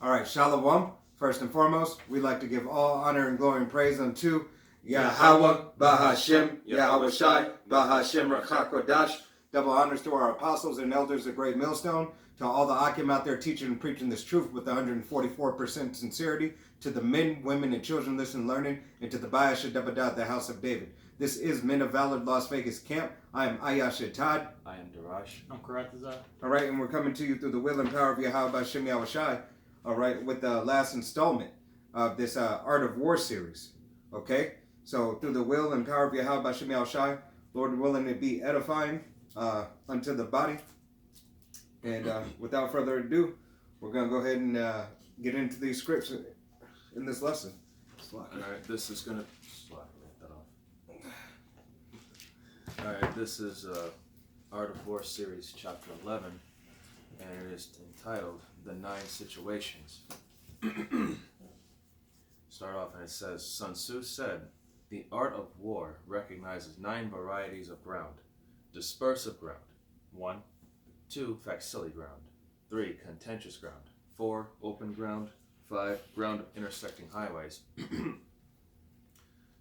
All right, Shalom. First and foremost, we'd like to give all honor and glory and praise unto Yahweh, Bahashem, Yahweh Shai, Bahashem Rachakodash. Double honors to our apostles and elders of Great Millstone, to all the Akim out there teaching and preaching this truth with 144% sincerity, to the men, women, and children listening, learning, and to the Bayasha Debadat, the House of David. This is Men of Valor Las Vegas Camp. I am Ayash Tad. I am Darash. I'm Karatazar. All right, and we're coming to you through the will and power of Yahweh Bahashem Yahweh Shai. All right, with the last installment of this Art of War series. Okay, so through the will and power of Yahweh Bahashem Yahweh Shai, Lord willing it be edifying unto the body. And without further ado, we're going to go ahead and get into these scripts in this lesson. Alright, this is going to... Alright, this is Art of War series, chapter 11, and it is entitled The 9 Situations. Start off and it says, Sun Tzu said, "The art of war recognizes 9 varieties of ground. Dispersive ground, 1. 2. Facsimile ground. 3. Contentious ground. 4. Open ground. 5. Ground of intersecting highways.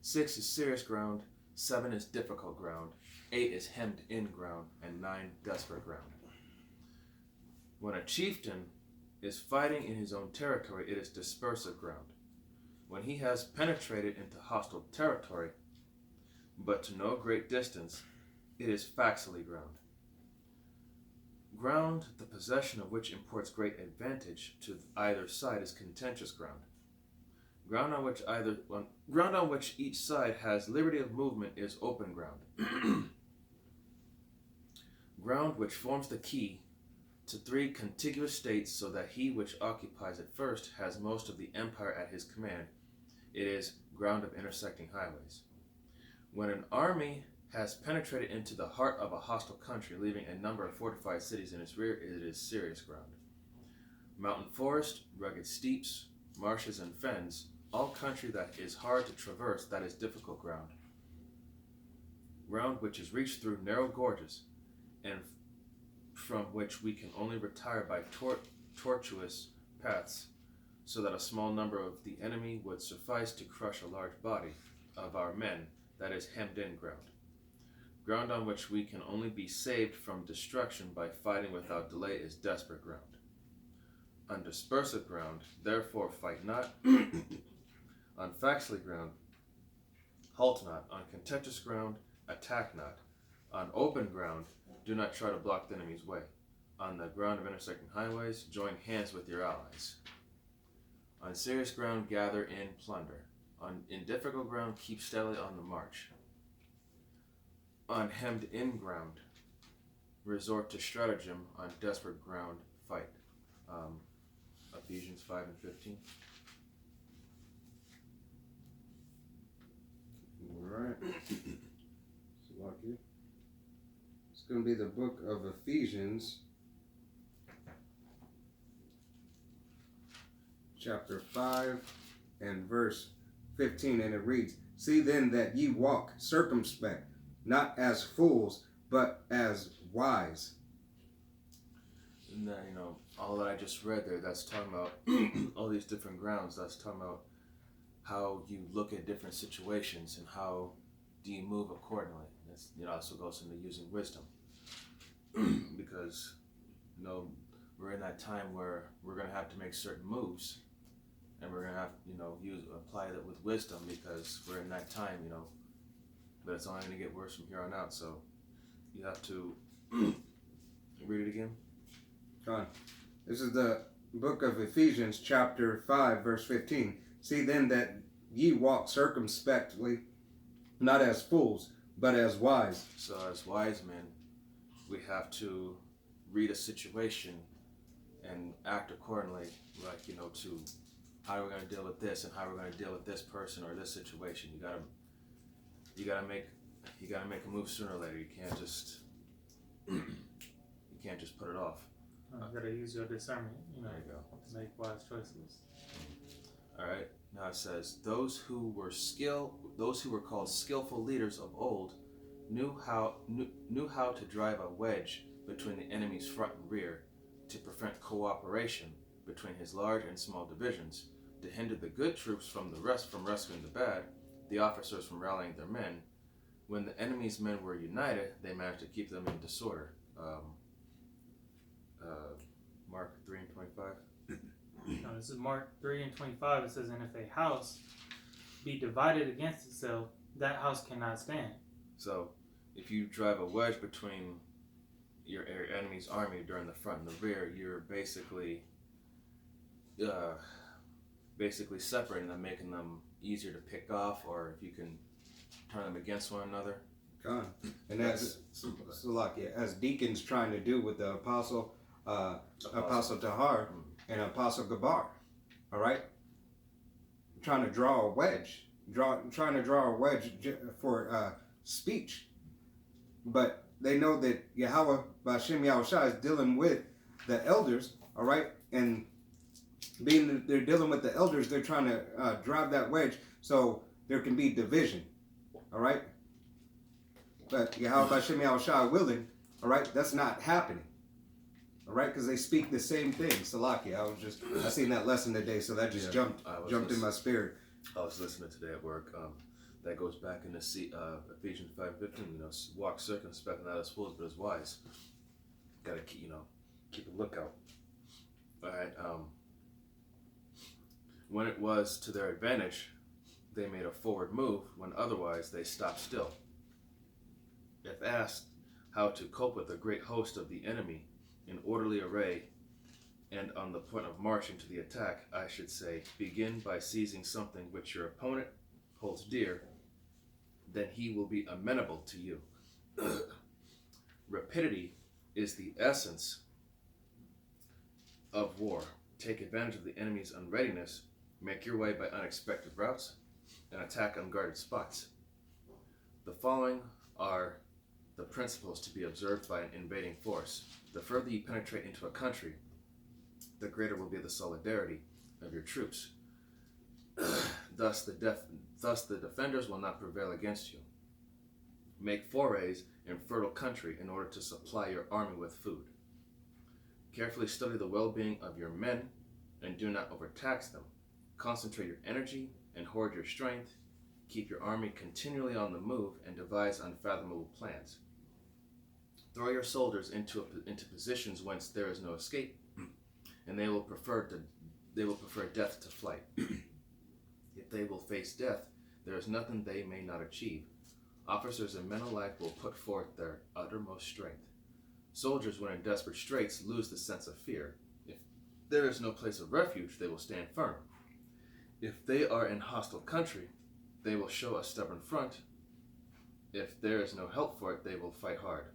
6 is serious ground. 7 is difficult ground. 8 is hemmed in ground. And 9 desperate ground." When a chieftain is fighting in his own territory, it is dispersive ground. When he has penetrated into hostile territory, but to no great distance, it is facsimile ground. Ground, the possession of which imports great advantage to either side, is contentious ground. Ground on which each side has liberty of movement is open ground. Ground which forms the key to 3 contiguous states, so that he which occupies it first has most of the empire at his command, it is ground of intersecting highways. When an army has penetrated into the heart of a hostile country, leaving a number of fortified cities in its rear, it is serious ground. Mountain forest, rugged steeps, marshes and fens, all country that is hard to traverse, that is difficult ground. Ground which is reached through narrow gorges, and from which we can only retire by tortuous paths, so that a small number of the enemy would suffice to crush a large body of our men, that is hemmed in ground. Ground on which we can only be saved from destruction by fighting without delay is desperate ground. On dispersive ground, therefore fight not. On facsimile ground, halt not. On contentious ground, attack not. On open ground, do not try to block the enemy's way. On the ground of intersecting highways, join hands with your allies. On serious ground, gather in plunder. In difficult ground, keep steadily on the march. On hemmed in ground, resort to stratagem. On desperate ground, fight. Ephesians 5 and 15. Alright. It's going to be the book of Ephesians, chapter 5 and verse 15, and it reads, "See then that ye walk circumspect, not as fools, but as wise." And then, all that I just read there, that's talking about all these different grounds. That's talking about how you look at different situations and how do you move accordingly. That's, also goes into using wisdom. Because, we're in that time where we're going to have to make certain moves, and we're going to have, apply that with wisdom, because we're in that time, but it's only going to get worse from here on out. So you have to read it again. This is the book of Ephesians, chapter 5, verse 15. "See then that ye walk circumspectly, not as fools, but as wise." So as wise men, we have to read a situation and act accordingly, like, to how are we going to deal with this, and how we're going to deal with this person or this situation. You gotta make a move sooner or later. You can't just put it off. You gotta use your discernment, There you go. to make wise choices. All right. Now it says, those who were called skillful leaders of old knew how to drive a wedge between the enemy's front and rear to prevent cooperation between his large and small divisions, to hinder the good troops from rescuing the bad, the officers from rallying their men. When the enemy's men were united, they managed to keep them in disorder. Mark 3 and 25. No, this is Mark 3 and 25. It says, "And if a house be divided against itself, that house cannot stand." So, if you drive a wedge between your enemy's army during the front and the rear, you're basically separating them, making them easier to pick off, or if you can turn them against one another. God. And as deacons trying to do with the apostle Tahar and Apostle Gabar, all right, trying to draw a wedge for speech, but they know that Yahweh B'Shem Yahushua is dealing with the elders, all right, and being that they're dealing with the elders, they're trying to drive that wedge so there can be division, all right. But Yahweh B'Shem Yahushua willing, all right, that's not happening. All right, because they speak the same thing. Salaki, I seen that lesson today, so that just jumped in my spirit. I was listening today at work. That goes back into Ephesians 5:15. Walk circumspect, not as fools, but as wise. Got to keep a lookout. All right. When it was to their advantage, they made a forward move. When otherwise, they stopped still. If asked how to cope with the great host of the enemy in orderly array and on the point of marching to the attack, I should say, begin by seizing something which your opponent holds dear, then he will be amenable to you. Rapidity is the essence of war. Take advantage of the enemy's unreadiness, make your way by unexpected routes, and attack unguarded spots. The following are the principles to be observed by an invading force. The further you penetrate into a country, the greater will be the solidarity of your troops. Thus the defenders will not prevail against you. Make forays in fertile country in order to supply your army with food. Carefully study the well-being of your men and do not overtax them. Concentrate your energy and hoard your strength. Keep your army continually on the move and devise unfathomable plans. Throw your soldiers into positions whence there is no escape, and they will prefer death to flight. If they will face death, there is nothing they may not achieve. Officers and men alike will put forth their uttermost strength. Soldiers, when in desperate straits, lose the sense of fear. If there is no place of refuge, they will stand firm. If they are in hostile country, they will show a stubborn front. If there is no help for it, they will fight hard.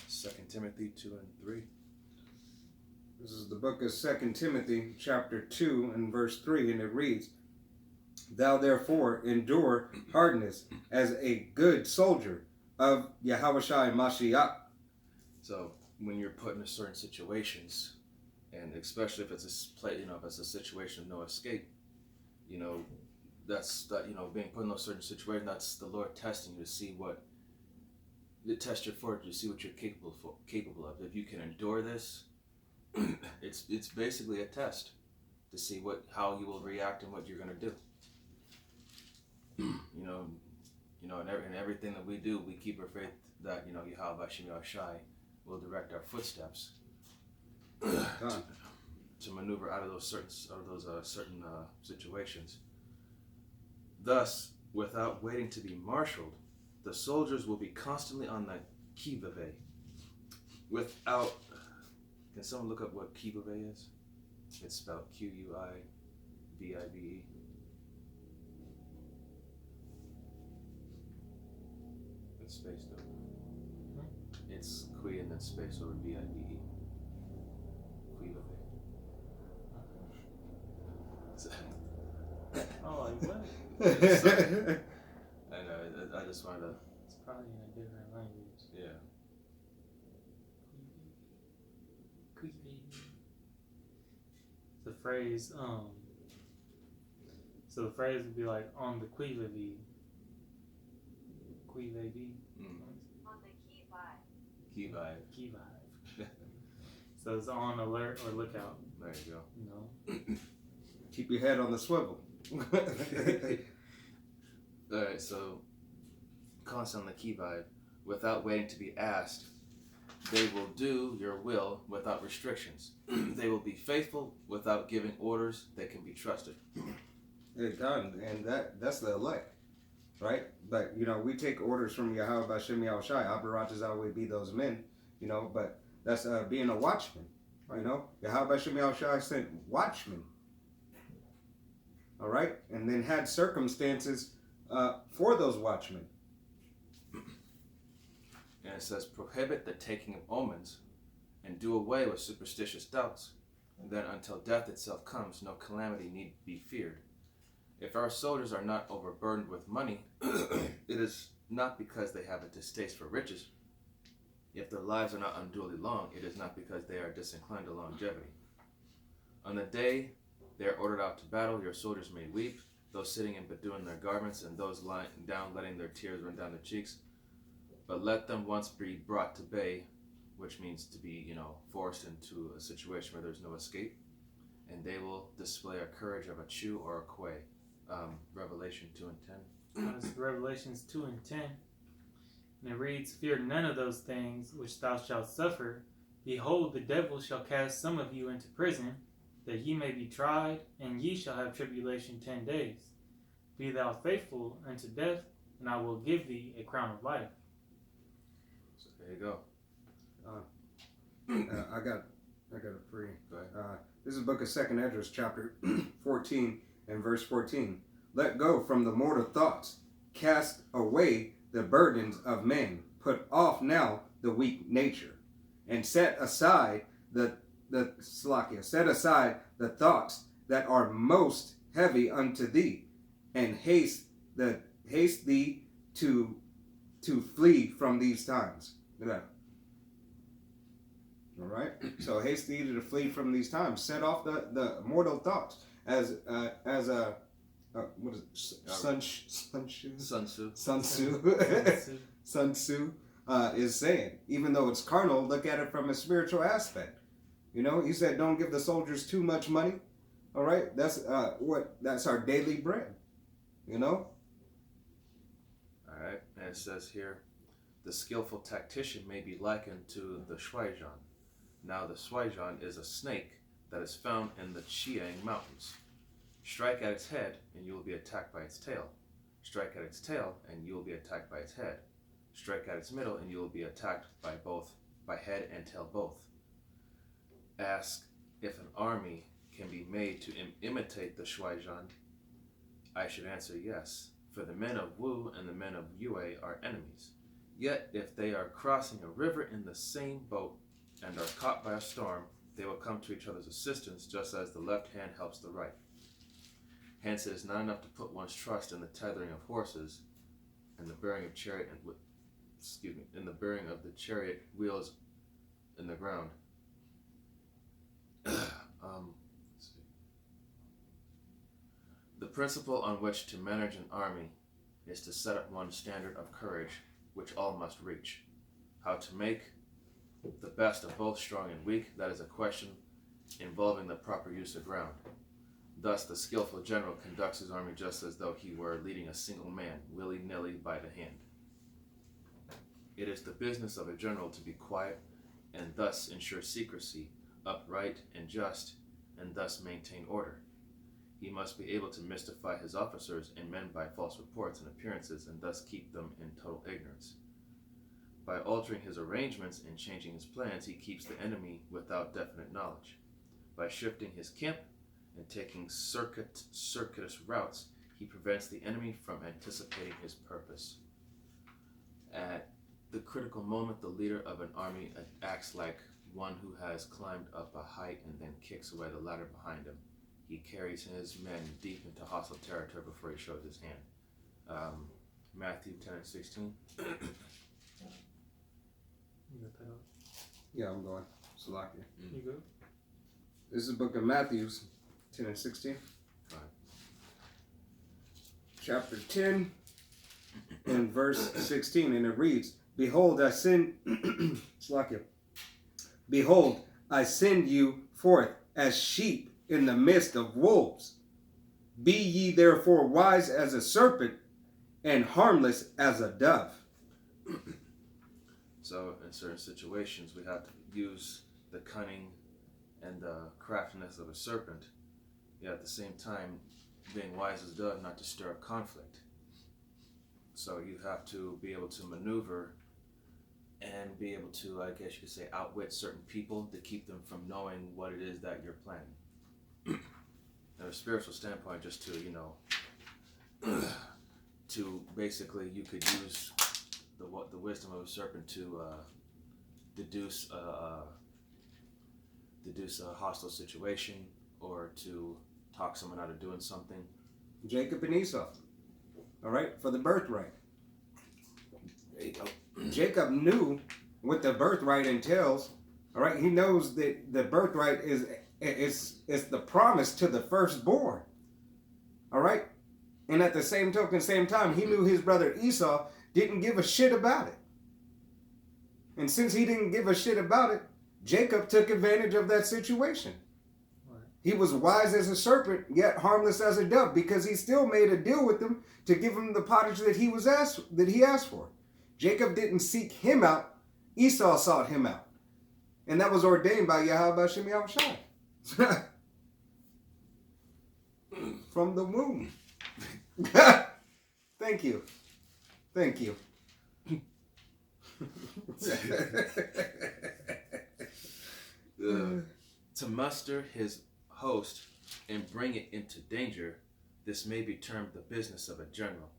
2 Timothy 2 and 3. This is the book of 2 Timothy, chapter 2 and verse 3, and it reads, "Thou therefore endure hardness as a good soldier of Yahushua Mashiach." So when you're put into certain situations, and especially if it's a situation of no escape, being put in those certain situations, that's the Lord testing you to see to test your fortitude, to see what you're capable of. If you can endure this, it's basically a test to see how you will react and what you're going to do. In everything that we do, we keep our faith that Yahweh B'Shem Yahushai will direct our footsteps to maneuver out of those certain situations. Thus, without waiting to be marshaled, the soldiers will be constantly on the qui vive. Can someone look up what qui vive is? It's spelled Q-U-I-V-I-V-E. It's spaced over. It's qui and then space over V-I-V-E. Qui vive. Oh, like what? I know. I just wanted to. It's probably in a different language. Yeah. The phrase, so the phrase would be like on the qui vive. Qui vive. Mm. On the key vibe. Key vibe. Qui vive. So it's on alert or lookout. There you go. You know. Keep your head on the swivel. Alright, so constant on the key vibe. Without waiting to be asked, they will do your will without restrictions. They will be faithful without giving orders. They can be trusted. It's done, and that's the elect, right? But we take orders from Yahweh Bashem Yahushai. Apparatus always be those men, But that's being a watchman, Yahweh Bashem Yahushai sent watchmen, all right, and then had circumstances for those watchmen. And it says, prohibit the taking of omens and do away with superstitious doubts. And then until death itself comes, no calamity need be feared. If our soldiers are not overburdened with money, it is not because they have a distaste for riches. If their lives are not unduly long, it is not because they are disinclined to longevity. On the day they are ordered out to battle, your soldiers may weep, those sitting and bedewing their garments, and those lying down letting their tears run down their cheeks. But let them once be brought to bay, which means to be, forced into a situation where there's no escape, and they will display a courage of a Chu or a Quay. Revelation 2 and 10. That's Revelations 2 and 10. And it reads, fear none of those things which thou shalt suffer. Behold, the devil shall cast some of you into prison, that ye may be tried, and ye shall have tribulation 10 days. Be thou faithful unto death, and I will give thee a crown of life. So there you go. I got it free. Go ahead. This is the book of 2nd Esdras, chapter 14 and verse 14. Let go from the mortal thoughts. Cast away the burdens of men. Put off now the weak nature, and set aside set aside the thoughts that are most heavy unto thee, and haste thee to flee from these times. Yeah. All right. So haste thee to flee from these times. Set off the mortal thoughts, as what is it? Sun Tzu is saying. Even though it's carnal, look at it from a spiritual aspect. He said, don't give the soldiers too much money. All right. That's our daily bread. All right. And it says here, the skillful tactician may be likened to the Shuaijan. Now the Shuaijan is a snake that is found in the Chiang Mountains. Strike at its head, and you will be attacked by its tail. Strike at its tail, and you will be attacked by its head. Strike at its middle, and you will be attacked by head and tail both. Ask if an army can be made to imitate the Shuaijan. I should answer yes, for the men of Wu and the men of Yue are enemies. Yet if they are crossing a river in the same boat and are caught by a storm, they will come to each other's assistance, just as the left hand helps the right. Hence, it is not enough to put one's trust in the tethering of horses and the bearing of the chariot wheels in the ground. The principle on which to manage an army is to set up one standard of courage, which all must reach. How to make the best of both strong and weak, that is a question involving the proper use of ground. Thus, the skillful general conducts his army just as though he were leading a single man, willy-nilly by the hand. It is the business of a general to be quiet and thus ensure secrecy, upright and just, and thus maintain order. He must be able to mystify his officers and men by false reports and appearances, and thus keep them in total ignorance. By altering his arrangements and changing his plans, he keeps the enemy without definite knowledge. By shifting his camp and taking circuitous routes, he prevents the enemy from anticipating his purpose. At the critical moment, the leader of an army acts like one who has climbed up a height and then kicks away the ladder behind him. He carries his men deep into hostile territory before he shows his hand. Matthew 10 and 16. You got that up? Yeah, I'm going. Salakia. You go? This is the book of Matthew 10 and 16. Fine. Chapter 10 and verse 16, and it reads, Behold, I send Behold, I send you forth as sheep in the midst of wolves. Be ye therefore wise as a serpent and harmless as a dove. So in certain situations, we have to use the cunning and the craftiness of a serpent, yet at the same time being wise as a dove, not to stir up conflict. So you have to be able to maneuver and be able to, I guess you could say, outwit certain people to keep them from knowing what it is that you're planning. From a spiritual standpoint, just to, to basically, you could use the wisdom of a serpent to deduce a hostile situation, or to talk someone out of doing something. Jacob and Esau. All right, for the birthright. There you go. Jacob knew what the birthright entails. All right, he knows that the birthright is the promise to the firstborn. All right, and at the same time, he knew his brother Esau didn't give a shit about it. And since he didn't give a shit about it, Jacob took advantage of that situation. Right. He was wise as a serpent, yet harmless as a dove, because he still made a deal with him to give him the pottage that he asked for. Jacob didn't seek him out; Esau sought him out, and that was ordained by Yahweh Shem Yahushai from the womb. Thank you. To muster his host and bring it into danger, this may be termed the business of a general.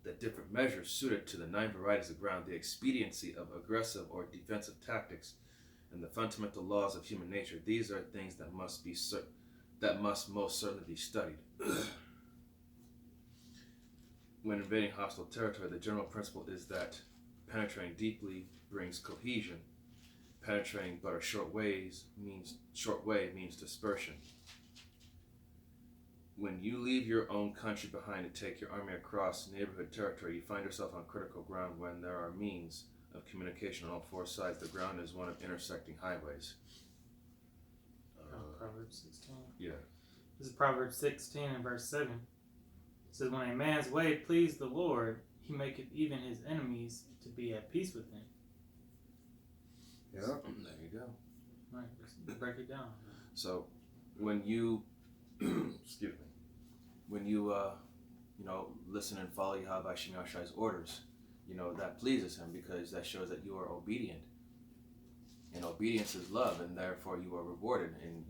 The different measures suited to the 9 varieties of ground, the expediency of aggressive or defensive tactics, and the fundamental laws of human nature, these are things that must most certainly be studied. When invading hostile territory, the general principle is that penetrating deeply brings cohesion. Penetrating but a short way means dispersion. When you leave your own country behind to take your army across neighborhood territory, you find yourself on critical ground when there are means of communication on all 4 sides. The ground is one of intersecting highways. Proverbs 16. Yeah. This is Proverbs 16 and verse 7. It says, when a man's way please the Lord, he maketh even his enemies to be at peace with him. Yeah. There you go. Right, let's break it down. So when you excuse me, when you listen and follow Yahweh Shem Yahshai's orders, that pleases him, because that shows that you are obedient. And obedience is love, and therefore you are rewarded. And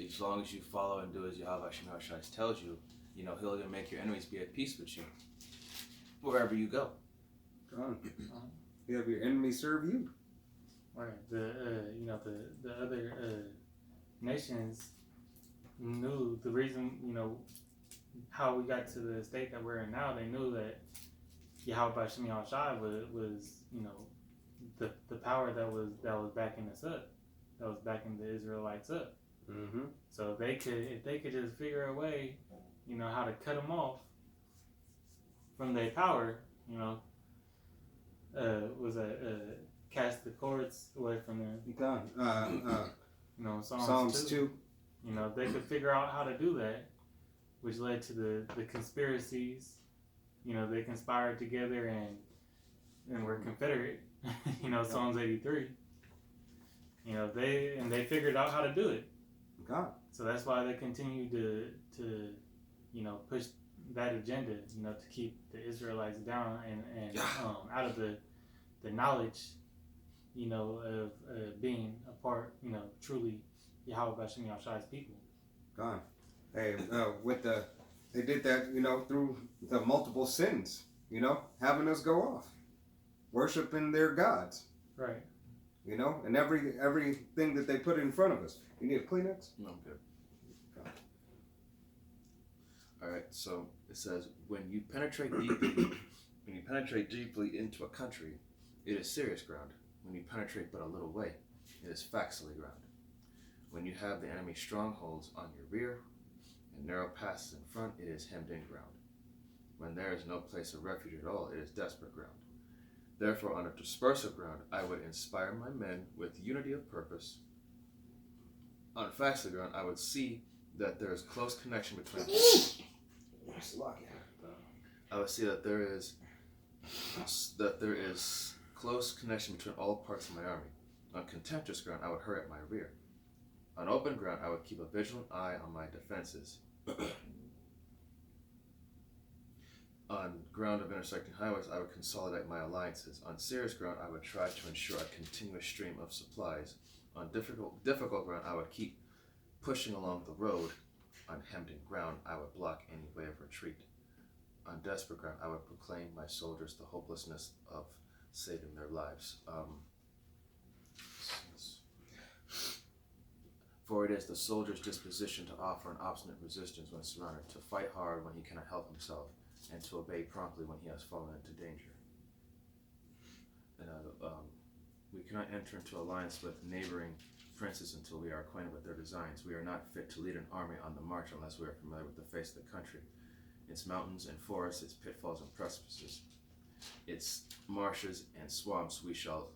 as long as you follow and do as Yahweh Shem Yahshai tells you, he'll even make your enemies be at peace with you wherever you go. You have your enemies serve you. Right. The other nations knew the reason, how we got to the state that we're in now. They knew that Yahweh Shem Yahushai was the power that was backing us up, that was backing the Israelites up. Mm-hmm. So if they could just figure a way, how to cut them off from their power, cast the cords away from them. Psalms 2. They could figure out how to do that, which led to the conspiracies. They conspired together and were confederate. Psalms 83. They figured out how to do it. God. So that's why they continue to push that agenda, to keep the Israelites down and out of the knowledge, of being a part, truly Yahweh Shem Yahshai's people. God. Hey, they did that, through the multiple sins, having us go off, worshiping their gods. Right. And everything that they put in front of us. You need a Kleenex? No, I'm good. All right, so it says, when you penetrate deeply into a country, it is serious ground. When you penetrate but a little way, it is facsimile ground. When you have the enemy's strongholds on your rear and narrow passes in front, it is hemmed in ground. When there is no place of refuge at all, it is desperate ground. Therefore, on a dispersive ground, I would inspire my men with unity of purpose. On facile ground, I would see that there is close connection between. I would see that there is close connection between all parts of my army. On contentious ground, I would hurry at my rear. On open ground, I would keep a vigilant eye on my defenses. On ground of intersecting highways, I would consolidate my alliances. On serious ground, I would try to ensure a continuous stream of supplies. On difficult ground, I would keep pushing along the road. On hemmed-in ground, I would block any way of retreat. On desperate ground, I would proclaim my soldiers the hopelessness of saving their lives. For it is the soldier's disposition to offer an obstinate resistance when surrounded, to fight hard when he cannot help himself, and to obey promptly when he has fallen into danger. And we cannot enter into alliance with neighboring princes until we are acquainted with their designs. We are not fit to lead an army on the march unless we are familiar with the face of the country, its mountains and forests, its pitfalls and precipices, its marshes and swamps. We shall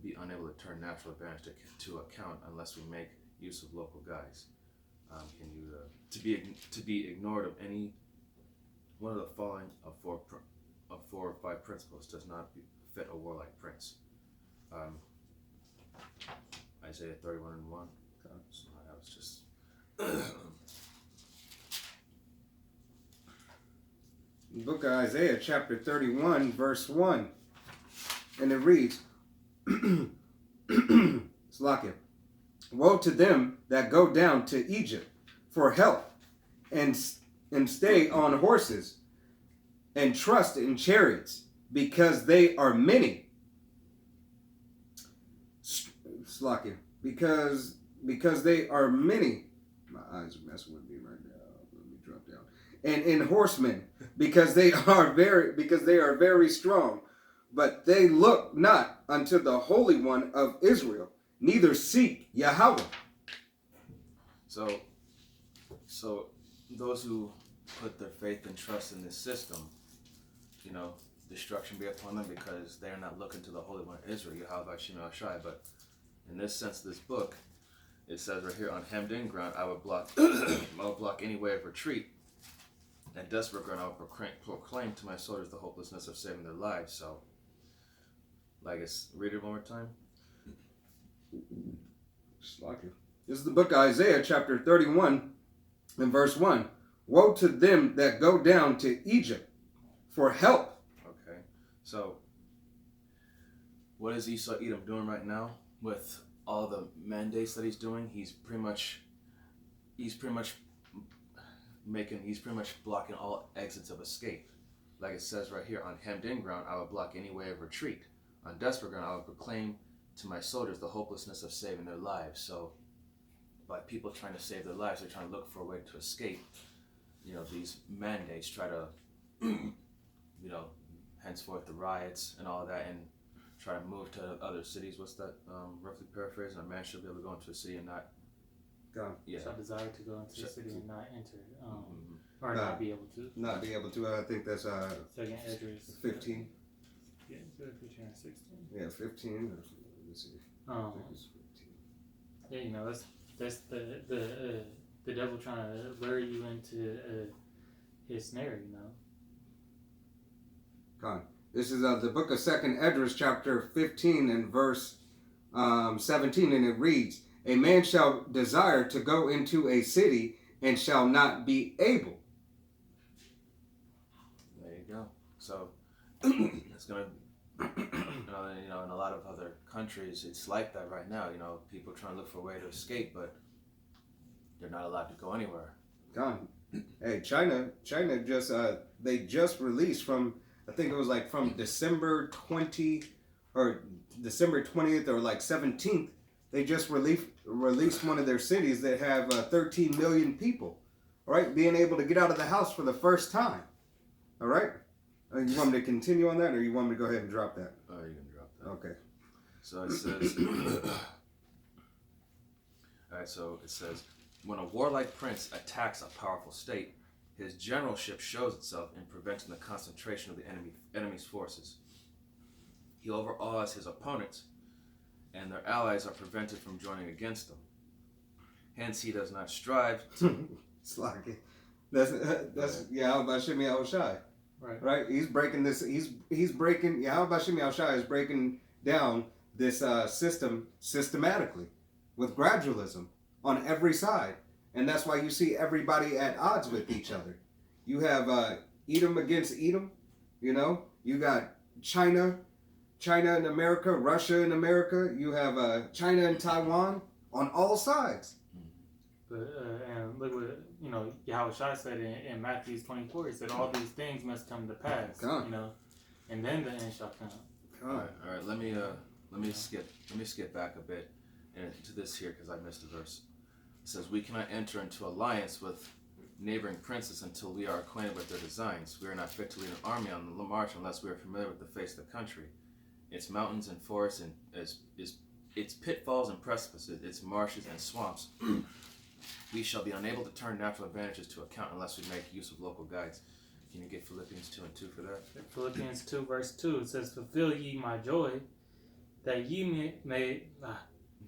be unable to turn natural advantage to account unless we make use of local guides. To be ignored of any one of the following of four or five principles does not fit a warlike prince. Isaiah 31:1. So that was just. Book of Isaiah, chapter 31, verse 1. And it reads, Slakia, woe to them that go down to Egypt for help, and stay on horses, and trust in chariots, because they are many. Slakia, because they are many. My eyes are messing with me right now. Let me drop down. And in horsemen, because they are very strong, but they look not unto the Holy One of Israel, neither seek Yahweh. So those who put their faith and trust in this system, destruction be upon them, because they are not looking to the Holy One of Israel, Yahweh Shem Shai. But in this sense, this book, it says right here, on hemmed-in ground, I would block any way of retreat. And desperate ground, I would proclaim to my soldiers the hopelessness of saving their lives. So, read it one more time. This is the book of Isaiah, chapter 31, and verse 1. Woe to them that go down to Egypt for help. Okay, so what is Esau Edom doing right now with all the mandates that he's doing? He's pretty much blocking all exits of escape. Like it says right here, on hemmed-in ground, I would block any way of retreat. On desperate ground, I would proclaim to my soldiers the hopelessness of saving their lives. So, by people trying to save their lives, they're trying to look for a way to escape. These mandates, try to, henceforth the riots and all that, and try to move to other cities. What's that? Roughly paraphrasing, a man should be able to go into a city and not. Go. Yeah. So desire to go into the city and not enter, or not be able to. Not be able to. I think that's Second Esdras 15. Yeah, 15 or 16. Yeah, 15. Let's see. I think it's 15. Yeah, that's the devil trying to lure you into his snare. Gone. This is the book of Second Esdras, chapter 15, and verse 17, and it reads, a man shall desire to go into a city and shall not be able. There you go. So it's gonna, in a lot of other countries, it's like that right now. People trying to look for a way to escape, but they're not allowed to go anywhere. Gone. Hey, China just they just released from, I think it was from December 20 or December 20th or 17th. They just released one of their cities that have 13 million people, all right, being able to get out of the house for the first time. All right? You want me to continue on that, or you want me to go ahead and drop that? Oh, you can drop that. Okay. So it says, all right, so it says, when a warlike prince attacks a powerful state, his generalship shows itself in preventing the concentration of the enemy's forces. He overawes his opponents, and their allies are prevented from joining against them. Hence, he does not strive to... Slocky. That's Yahweh Bashim Yahushai. Right? He's breaking this. He's breaking. Yahweh Bashim Yahushai is breaking down this system systematically with gradualism on every side, and that's why you see everybody at odds with each other. You have Edom against Edom. You know, you got China in America, Russia in America. You have China and Taiwan on all sides. But and look what Yahweh Shai said in Matthew 24. He said, "All these things must come to pass." God. And then the end shall come. All right. Let me skip back a bit into this here because I missed a verse. It says, "We cannot enter into alliance with neighboring princes until we are acquainted with their designs. We are not fit to lead an army on the march unless we are familiar with the face of the country, its mountains and forests, and its pitfalls and precipices, its marshes and swamps. We shall be unable to turn natural advantages to account unless we make use of local guides." Can you get Philippians 2:2 for that? Philippians 2 verse 2, it says, "Fulfill ye my joy, that ye may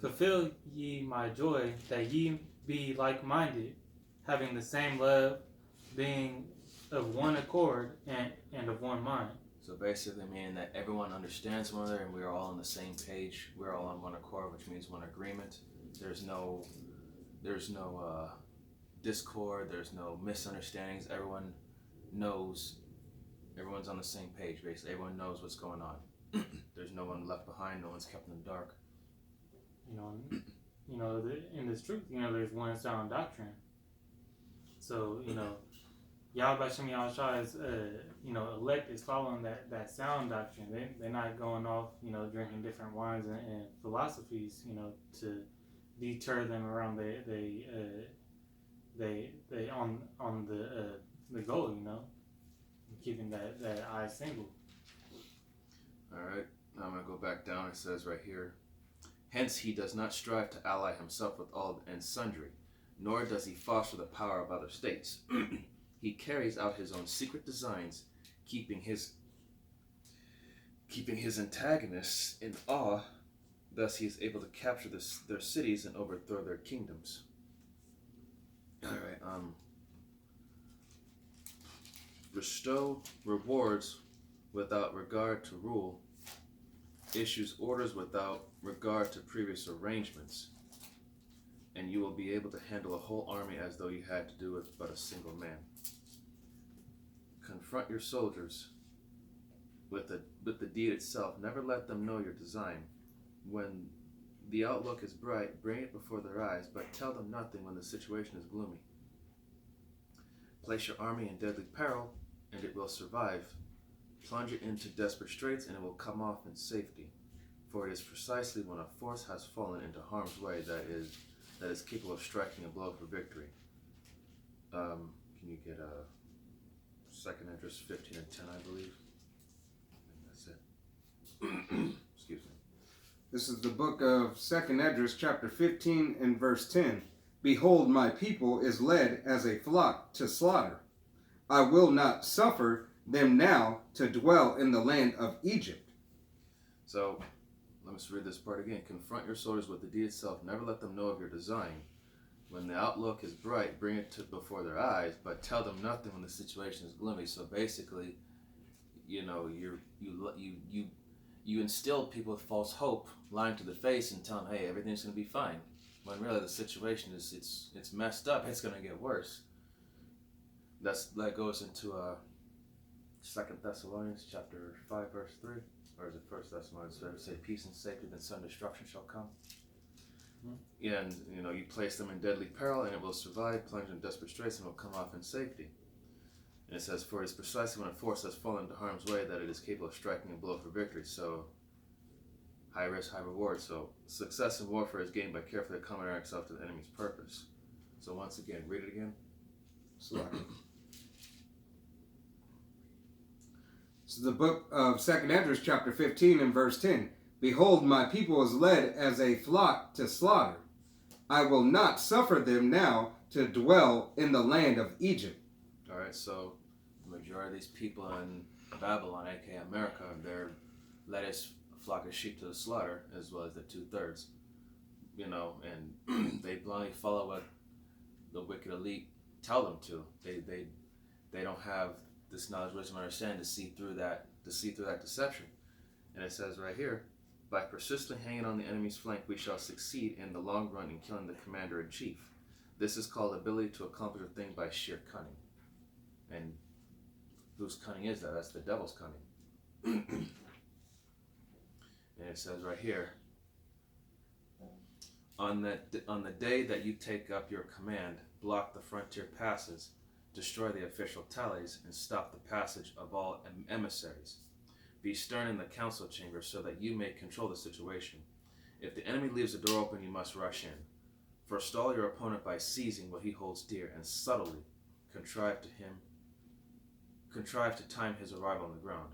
fulfill ye my joy, that ye be like-minded, having the same love, being of one accord and of one mind." So basically meaning that everyone understands one another and we're all on the same page. We're all on one accord, which means one agreement. There's no discord. There's no misunderstandings. Everyone knows. Everyone's on the same page. Basically, everyone knows what's going on. There's no one left behind. No one's kept in the dark. In this truth, there's one sound doctrine. So Yahweh Shem Yahushua is elect is following that sound doctrine. They're not going off drinking different wines and philosophies to deter them around they on the goal, keeping that eye single. All right, now I'm gonna go back down. It says right here, "Hence he does not strive to ally himself with all and sundry, nor does he foster the power of other states. He carries out his own secret designs, keeping his antagonists in awe. Thus he is able to capture their cities and overthrow their kingdoms." All right. "Bestow rewards without regard to rule, issues orders without regard to previous arrangements, and you will be able to handle a whole army as though you had to do with but a single man. Confront your soldiers with the deed itself. Never let them know your design. When the outlook is bright, bring it before their eyes, but tell them nothing when the situation is gloomy. Place your army in deadly peril, and it will survive. Plunge it into desperate straits, and it will come off in safety. For it is precisely when a force has fallen into harm's way that is capable of striking a blow for victory." Can you get a second address 15 and 10, I believe? And that's it. Excuse me. This is the book of 2nd Esdras, chapter 15 and verse 10. "Behold, my people is led as a flock to slaughter. I will not suffer them now to dwell in the land of Egypt." So, let me just read this part again. "Confront your soldiers with the deed itself. Never let them know of your design. When the outlook is bright, bring it before their eyes, but tell them nothing when the situation is gloomy." So basically, you instill people with false hope, lying to the face, and tell them, "Hey, everything's going to be fine." When really the situation is it's messed up. It's going to get worse. That goes into 2 Thessalonians chapter 5 verse 3, or is it 1 Thessalonians? Where it say, "Peace and safety, then sudden destruction shall come." Yeah, and you place them in deadly peril, and it will survive. Plunge in desperate straits, and it will come off in safety. And it says, "For it is precisely when a force has fallen into harm's way that it is capable of striking a blow for victory." So, high risk, high reward. So, success in warfare is gained by carefully accommodating ourselves to the enemy's purpose. So, once again, read it again. This is the book of 2nd Esdras, chapter 15 and verse 10. "Behold, my people is led as a flock to slaughter. I will not suffer them now to dwell in the land of Egypt." All right, so the majority of these people in Babylon, aka America, they're led as flock of sheep to the slaughter, as well as the 2/3. And they blindly follow what the wicked elite tell them to. They don't have this knowledge, wisdom, and understanding to see through that deception. And it says right here, by persistently hanging on the enemy's flank, we shall succeed in the long run in killing the commander-in-chief. This is called ability to accomplish a thing by sheer cunning. And whose cunning is that? That's the devil's cunning. And it says right here, on the day that you take up your command, block the frontier passes, destroy the official tallies, and stop the passage of all emissaries. Be stern in the council chamber so that you may control the situation. If the enemy leaves the door open, you must rush in. Forestall your opponent by seizing what he holds dear, and subtly contrive to time his arrival on the ground.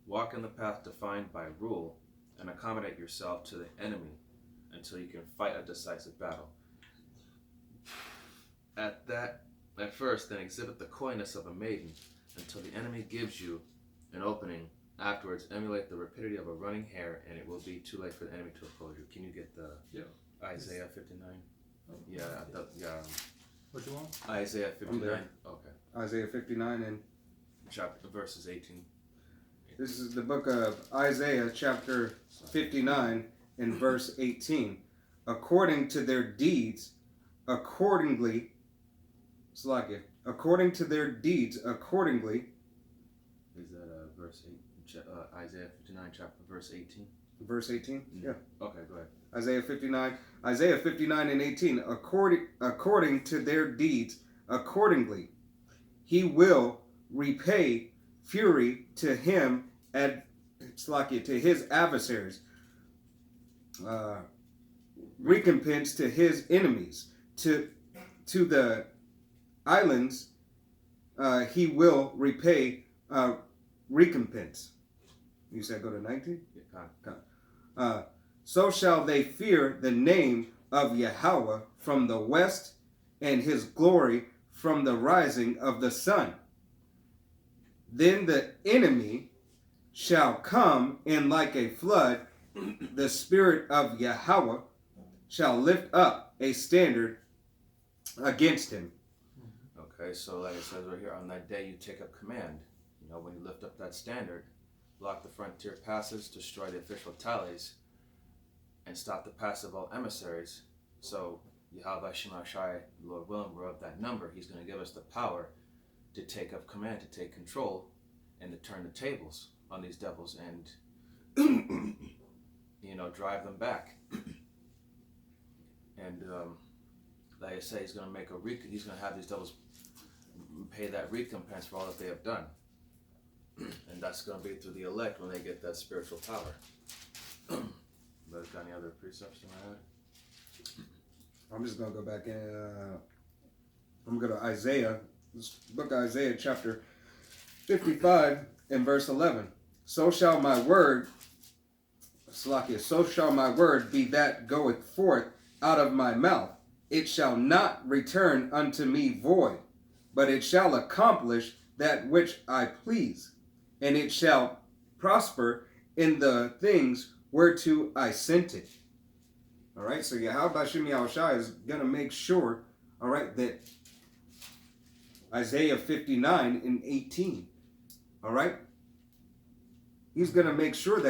Walk in the path defined by rule, and accommodate yourself to the enemy until you can fight a decisive battle. At first, then exhibit the coyness of a maiden until the enemy gives you an opening. Afterwards, emulate the rapidity of a running hare, and it will be too late for the enemy to oppose you. Can you get the Isaiah 59? Yeah. What you want? Isaiah 59. there. Okay. Isaiah 59 and Chapter verses 18. this is the book of Isaiah chapter 59 and verse 18. According to their deeds, accordingly, according to their deeds, accordingly. Is that verse 8? Isaiah 59, chapter verse 18. Verse 18? Yeah. Okay, go ahead. Isaiah 59 and 18. According to their deeds, accordingly, he will repay fury to him to his adversaries, recompense to his enemies, to the islands he will repay recompense. You said go to 19? Yeah, so shall they fear the name of Yahweh from the west, and his glory from the rising of the sun. Then the enemy shall come in like a flood. The spirit of Yahweh shall lift up a standard against him. Okay, so like it says right here, on that day you take up command. When you lift up that standard, block the frontier passes, destroy the official tallies, and stop the pass of all emissaries. So Yahweh Shemashai, Lord willing, we're of that number. He's going to give us the power to take up command, to take control, and to turn the tables on these devils and drive them back. And like I say, he's going to have these devils pay that recompense for all that they have done. And that's going to be through the elect when they get that spiritual power. But got any other precepts you want to add? I'm just going to go back in. I'm going to go to Isaiah, this book of Isaiah, chapter 55 and verse 11. So shall my word be that goeth forth out of my mouth. It shall not return unto me void, but it shall accomplish that which I please, and it shall prosper in the things whereto I sent it. All right, so Yahweh Shem Yahushai is going to make sure, all right, that Isaiah 59 and 18, all right, he's going to make sure that